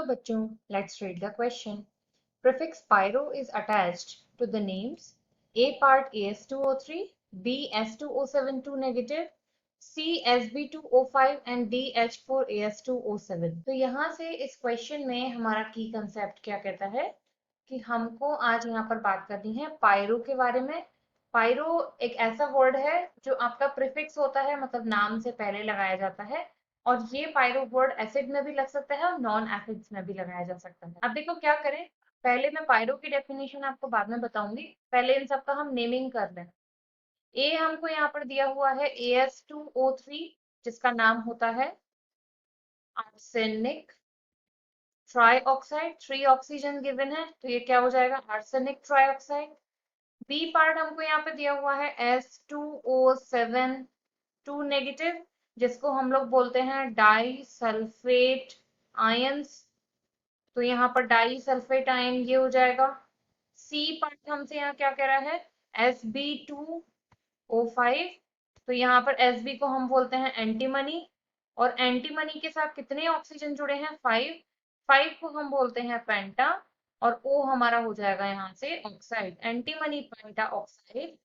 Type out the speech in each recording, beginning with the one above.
बच्चों, let's read the question. Prefix pyro is attached to the names A part As2O3, B S2O7 2 negative, C Sb2O5 and D H4As2O7। तो यहाँ से इस question में हमारा की कंसेप्ट क्या कहता है कि हमको आज यहाँ पर बात करनी है पायरो के बारे में। पायरो एक ऐसा वर्ड है जो आपका प्रीफिक्स होता है, मतलब नाम से पहले लगाया जाता है। और ये पायरो वर्ड एसिड में भी लग सकता है और नॉन एसिड्स में भी लगाया जा सकता है। अब देखो क्या करें, पहले मैं पायरो की डेफिनेशन आपको बाद में बताऊंगी, पहले इन सबका हम नेमिंग कर लें। ए हमको यहाँ पर दिया हुआ है As2O3, जिसका नाम होता है आर्सेनिक ट्राइऑक्साइड। 3 ऑक्सीजन गिवन है तो ये क्या हो जाएगा, आर्सेनिक ट्राइऑक्साइड। बी पार्ट हमको यहाँ पे दिया हुआ है S2O7 2 नेगेटिव, जिसको हम लोग बोलते हैं डाई सल्फेट आयंस। तो यहाँ पर डाई सल्फेट आयन ये हो जाएगा। सी पार्ट हमसे यहाँ क्या कह रहा है Sb2O5, तो यहाँ पर Sb को हम बोलते हैं एंटीमनी, और एंटीमनी के साथ कितने ऑक्सीजन जुड़े हैं, 5। 5 को हम बोलते हैं पेंटा, और O हमारा हो जाएगा यहाँ से ऑक्साइड, एंटीमनी पेंटा ऑक्साइड।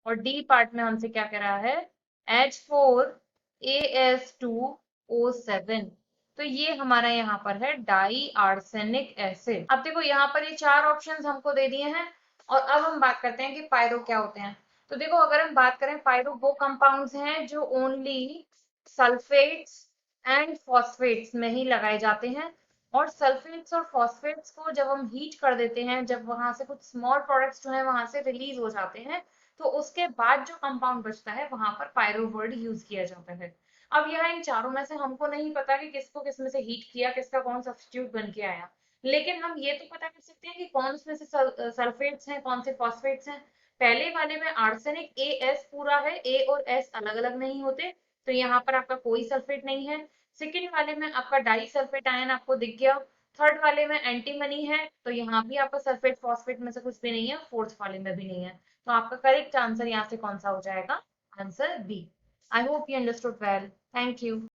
और डी पार्ट में हमसे क्या कह रहा है H4As2O7, तो ये हमारा यहाँ पर है डाई आर्सेनिक एसिड। अब देखो यहाँ पर ये 4 ऑप्शंस हमको दे दिए हैं, और अब हम बात करते हैं कि पायरो क्या होते हैं। तो देखो अगर हम बात करें, पायरो वो कंपाउंड्स हैं जो ओनली सल्फेट्स एंड फॉस्फेट्स में ही लगाए जाते हैं। और सल्फेट्स और फॉस्फेट्स को जब हम हीट कर देते हैं, जब वहां से कुछ स्मॉल प्रोडक्ट्स जो है वहां से रिलीज हो जाते हैं, तो उसके बाद जो कंपाउंड बचता है वहां पर पायरो वर्ड यूज किया जाता है। अब यहाँ इन चारों में से हमको नहीं पता कि किसको किस में से हीट किया, किसका कौन सब्स्टिट्यूट बन के आया, लेकिन हम ये तो पता कर सकते हैं कि कौन में से सल्फेट्स हैं, कौन से फॉस्फेट्स हैं। पहले वाले में आर्सेनिक AS पूरा है, A और S अलग अलग नहीं होते, तो यहाँ पर आपका कोई सल्फेट नहीं है। सेकेंड वाले में आपका डाई सल्फेट आयन आपको दिख गया। थर्ड वाले में एंटीमनी है, तो यहाँ भी आपका सल्फेट फॉस्फेट में से कुछ भी नहीं है। फोर्थ वाले में भी नहीं है, तो आपका करेक्ट आंसर यहाँ से कौन सा हो जाएगा, answer B. I hope you understood well. Thank you.